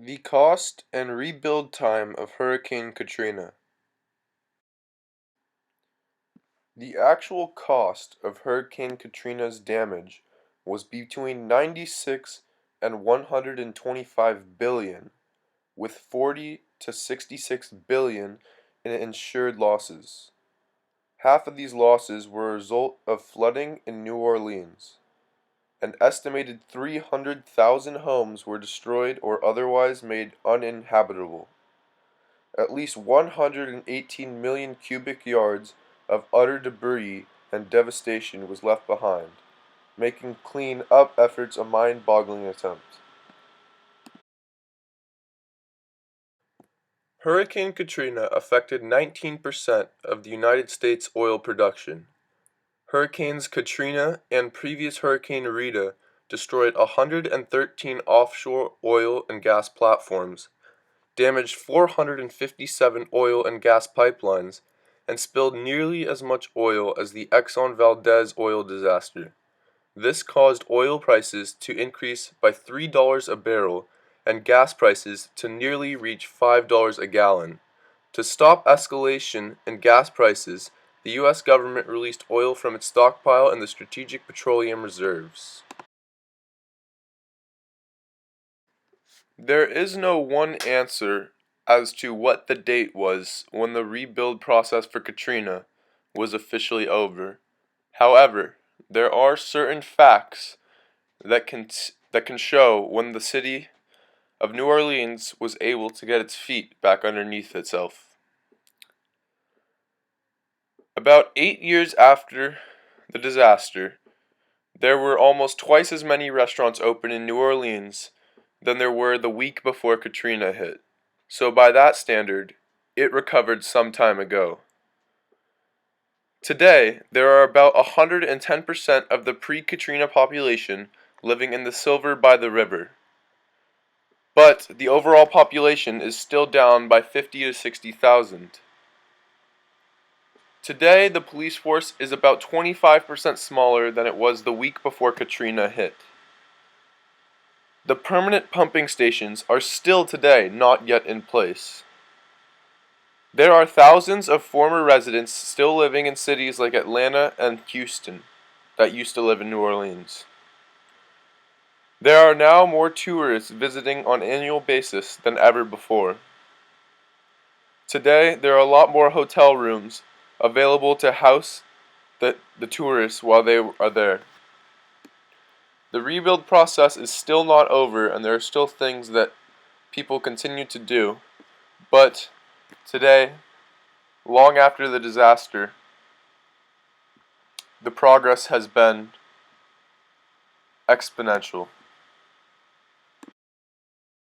The cost and rebuild time of Hurricane Katrina. The actual cost of Hurricane Katrina's damage was between 96 and 125 billion, with 40 to 66 billion in insured losses. Half of these losses were a result of flooding in New Orleans. An estimated 300,000 homes were destroyed or otherwise made uninhabitable. At least 118 million cubic yards of utter debris and devastation was left behind, making clean-up efforts a mind-boggling attempt. Hurricane Katrina affected 19% of the United States oil production. Hurricanes Katrina and previous Hurricane Rita destroyed 113 offshore oil and gas platforms, damaged 457 oil and gas pipelines, and spilled nearly as much oil as the Exxon Valdez oil disaster. This caused oil prices to increase by $3 a barrel and gas prices to nearly reach $5 a gallon. To stop escalation in gas prices, the U.S. government released oil from its stockpile in the Strategic Petroleum Reserves. There is no one answer as to what the date was when the rebuild process for Katrina was officially over. However, there are certain facts that can show when the city of New Orleans was able to get its feet back underneath itself. About 8 years after the disaster, there were almost twice as many restaurants open in New Orleans than there were the week before Katrina hit. So by that standard, it recovered some time ago. Today, there are about 110% of the pre-Katrina population living in the Silver by the River. But the overall population is still down by 50 to 60,000. Today, the police force is about 25% smaller than it was the week before Katrina hit. The permanent pumping stations are still today not yet in place. There are thousands of former residents still living in cities like Atlanta and Houston that used to live in New Orleans. There are now more tourists visiting on an annual basis than ever before. Today, there are a lot more hotel rooms available to house the tourists while they are there. The rebuild process is still not over, and there are still things that people continue to do. But today, long after the disaster, the progress has been exponential.